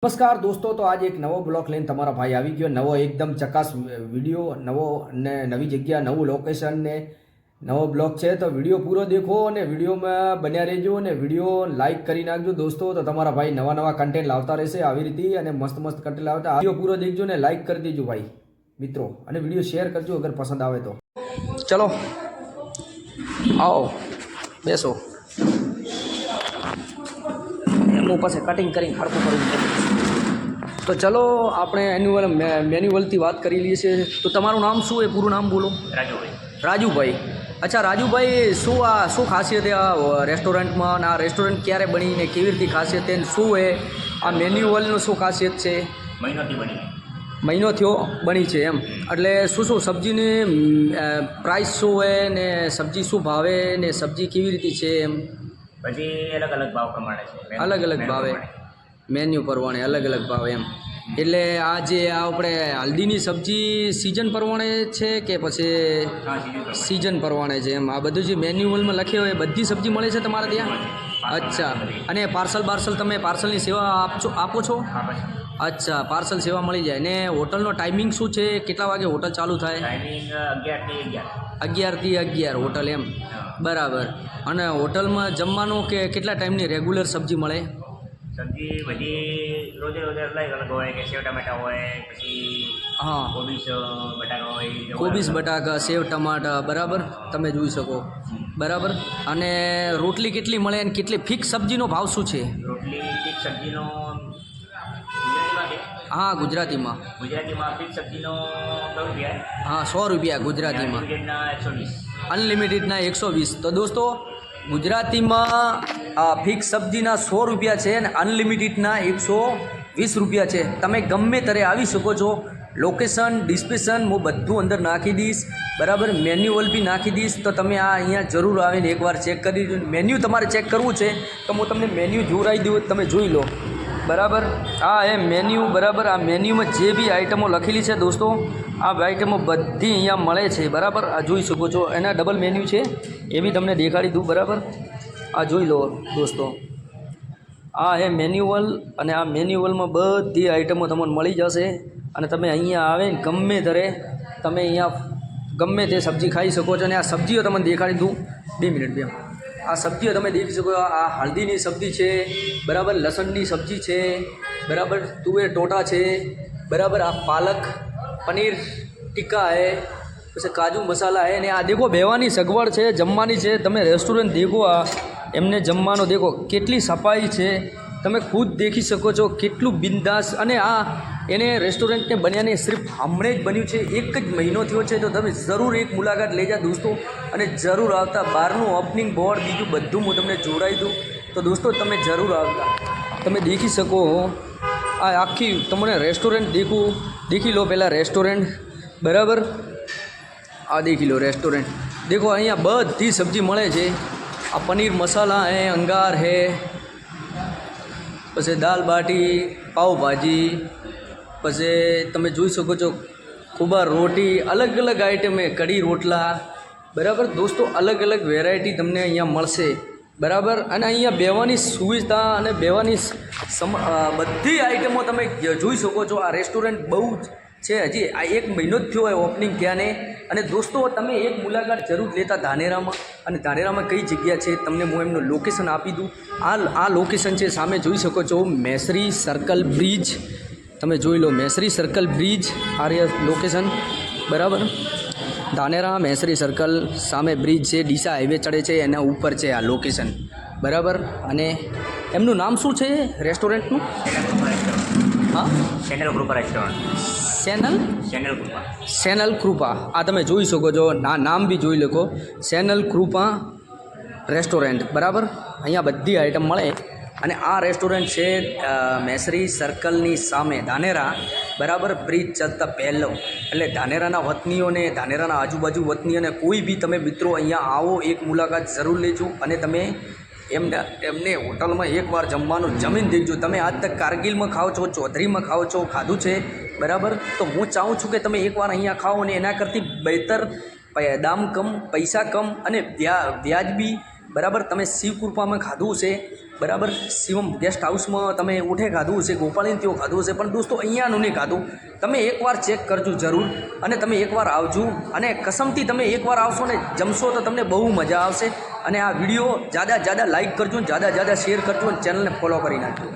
નમસ્કાર દોસ્તો, તો આજે એક નવો બ્લોક લઈને તમારા ભાઈ આવી ગયો. નવો એકદમ ચકાસ વિડીયો, નવો ને નવી જગ્યા, નવું લોકેશન ને નવો બ્લોક છે. તો વિડીયો પૂરો દેખો અને વિડીયોમાં બન્યા રહેજો અને વિડીયો લાઈક કરી નાખજો દોસ્તો. તો તમારા ભાઈ નવા નવા કન્ટેન્ટ લાવતા રહેશે આવી રીતે અને મસ્ત મસ્ત કન્ટેન્ટ લાવતા. વિડીયો પૂરો દેખજો ને લાઈક કરી દેજો ભાઈ મિત્રો, અને વિડીયો શેર કરજો અગર પસંદ આવે તો. ચલો આવો બેસો. એમનું પાસે કટિંગ કરીને ખડકું કરવું. તો ચલો આપણે એન્યુઅલ મેન્યુઅલથી વાત કરી લઈએ છીએ. તો તમારું નામ શું? એ પૂરું નામ બોલો. રાજુભાઈ. અચ્છા રાજુભાઈ, શું ખાસિયત છે આ રેસ્ટોરન્ટમાં, અને આ રેસ્ટોરન્ટ ક્યારે બનીને કેવી રીતે ખાસિયત છે, શું છે આ મેન્યુઅલનું, શું ખાસિયત છે? મહિનો થયો બની છે એમ. એટલે શું સબ્જીની પ્રાઇસ શું હોય ને સબ્જી શું ભાવે ને સબ્જી કેવી રીતે છે એમ? પછી અલગ અલગ ભાવ પ્રમાણે છે. અલગ અલગ ભાવે મેન્યુ પ્રમાણે અલગ અલગ ભાવ એમ. એટલે આ જે આપણે હલ્દીની સબ્જી સિઝન પ્રમાણે છે કે પછી સિઝન પ્રમાણે છે એમ? આ બધું જે મેન્યુઅલમાં લખ્યું હોય બધી સબ્જી મળે છે તમારે ત્યાં? અચ્છા. અને પાર્સલ તમે પાર્સલની સેવા આપો છો? અચ્છા, પાર્સલ સેવા મળી જાય. ને હોટલનો ટાઈમિંગ શું છે? કેટલા વાગે હોટલ ચાલુ થાય? 11 થી 11 હોટલ એમ, બરાબર. અને હોટલમાં જમવાનું કે કેટલા ટાઈમની રેગ્યુલર સબ્જી મળે? સબ્જી બધી રોજે અલગ અલગ હોય કે સેવ ટમેટા હોય, પછી હા, કોબીસ બટાકા હોય. કોબીસ બટાકા, સેવ ટમાટા, બરાબર, તમે જોઈ શકો, બરાબર. અને રોટલી કેટલી મળે અને કેટલી ફિક્સ સબ્જીનો ભાવ શું છે? રોટલી ફિક્સ સબ્જીનો હા ગુજરાતીમાં ફિક્સ સબ્જીનો 100 રૂપિયા. હા 100 રૂપિયા ગુજરાતીમાં. 120. અનલિમિટેડના 120. તો દોસ્તો ગુજરાતીમાં ફિક્સ સબ્જીના 100 રૂપિયા છે અને અનલિમિટેડના 120 રૂપિયા છે. તમે ગમે ત્યારે આવી શકો છો. લોકેશન ડિસ્ક્રિપ્શન હું બધું અંદર નાખી દઈશ, બરાબર. મેન્યુઅલ બી નાખી દઈશ. તો તમે આ અહીંયા જરૂર આવીને એકવાર ચેક કરી દો. મેન્યુ તમારે ચેક કરવું છે તો હું તમને મેન્યુ જોડાવી દઉં, તમે જોઈ લો, બરાબર. આ એ મેન્યુ, બરાબર. આ મેન્યુમાં જે બી આઈટમો લખેલી છે દોસ્તો, આ આઈટમો બધી અહીંયા મળે છે, બરાબર. આ જોઈ શકો છો. એના ડબલ મેન્યુ છે એ બી તમને દેખાડી દઉં, બરાબર. આ જોઈ લો દોસ્તો. આ એ મેન્યુઅલ, અને આ મેન્યુઅલમાં બધી આઈટમો તમને મળી જશે. અને તમે અહીંયા આવે ને ગમે ત્યારે તમે અહીંયા ગમે તે સબ્જી ખાઈ શકો છો. અને આ સબ્જીઓ તમને દેખાડી દઉં, 2 મિનિટ બે. આ સબ્જીઓ તમે દેખી શકો. આ હળદીની સબ્જી છે, બરાબર. લસણની સબ્જી છે, બરાબર. તુવેર ટોટા છે, બરાબર. આ પાલક પનીર ટિક્કા હે, પછી કાજુ મસાલા હે. ને આ દેખો બેવાની સગવડ છે, જમવાની છે. તમે રેસ્ટોરન્ટ દેખો, આ એમને જમવાનો દેખો કેટલી સફાઈ છે, તમે ખુદ દેખી શકો છો કેટલું બિંદાસ. અને આ એને રેસ્ટોરન્ટને બન્યાને સિર્ફ હમણાં જ બન્યું છે, 1 જ મહિનો થયો છે. તો તમે જરૂર એક મુલાકાત લઈ જા દોસ્તો, અને જરૂર આવતા. બહારનું ઓપનિંગ બોર્ડ બીજું બધું હું તમને જોડાઈ દઉં. તો દોસ્તો તમે જરૂર આવતા. તમે દેખી શકો આ આખી તમને રેસ્ટોરન્ટ દેખી લો પહેલાં રેસ્ટોરન્ટ, બરાબર. આ દેખી લો રેસ્ટોરન્ટ. દેખો અહીંયા બધી સબ્જી મળે છે. આ પનીર મસાલા હે, અંગાર હે, પછી દાલ બાટી, પાવભાજી, પછી તમે જોઈ શકો છો ખુબા રોટી, અલગ અલગ આઈટમે, કઢી રોટલા, બરાબર દોસ્તો. અલગ અલગ વેરાયટી તમને અહીંયા મળશે, બરાબર. અને અહીંયા બેવાની સુવિધા અને બેવાની બધી આઈટમો તમે જોઈ શકો છો. આ રેસ્ટોરન્ટ બહુ જ છે, હજી આ 1 મહિનો જ થયો હોય ઓપનિંગ ત્યાંને. અને દોસ્તો તમે એક મુલાકાત જરૂર લેતા ધાનેરામાં. અને ધાનેરામાં કઈ જગ્યા છે તમને હું એમનું લોકેશન આપી દઉં. આ લોકેશન છે, સામે જોઈ શકો છો, મેસરી સર્કલ બ્રિજ. તમે જોઈ લો મેસરી સર્કલ બ્રિજ, આ લોકેશન, બરાબર. ધાનેરા મેસરી સર્કલ સામે બ્રિજ છે, ડીસા હાઈવે ચડે છે, એના ઉપર છે આ લોકેશન, બરાબર. અને એમનું નામ શું છે રેસ્ટોરન્ટનું? હા, ચેનલ કૃપા રેસ્ટોરન્ટ. સેનલ કૃપા. આ તમે જોઈ શકો છો, નામ બી જોઈ લો, સેનલ કૃપા રેસ્ટોરન્ટ, બરાબર. અહીંયા બધી આઈટમ મળે. અને આ રેસ્ટોરન્ટ છે મેસરી સર્કલની સામે ધાનેરા, બરાબર. બ્રિજ ચડતા પહેલો. એટલે ધાનેરાના વતનીઓને, ધાનેરાના આજુબાજુ વતનીઓને કોઈ બી તમે મિત્રો અહીંયા આવો, એક મુલાકાત જરૂર લેજો. અને તમે એમને હોટલમાં એકવાર જમવાનું જમીન દેખજો. તમે આજ તક કારગિલમાં ખાઓ છો, ચૌધરીમાં ખાઓ છો, ખાધું છે, બરાબર. તો હું ચાહું છું કે તમે એકવાર અહીંયા ખાઓ, અને એના કરતી બહેતર દામ કમ, પૈસા કમ અને વ્યાજબી, બરાબર. તમે શિવ કૃપામાં ખાધું છે બરાબર શિવમ ગેસ્ટ હાઉસમાં તમે ઉઠે ખાધું હશે, ગોપાલીને ત્યાં ખાધું હશે, પણ દોસ્તો અહીંયાનું નહીં ખાધું. તમે એકવાર ચેક કરજો જરૂર, અને તમે એકવાર આવજો, અને કસમથી તમે એકવાર આવશો ને જમશો તો તમને બહુ મજા આવશે. અને આ વિડીયો જ્યાદા લાઈક કરજો, જ્યાદા શેર કરજો, અને ચેનલને ફોલો કરી નાખજો.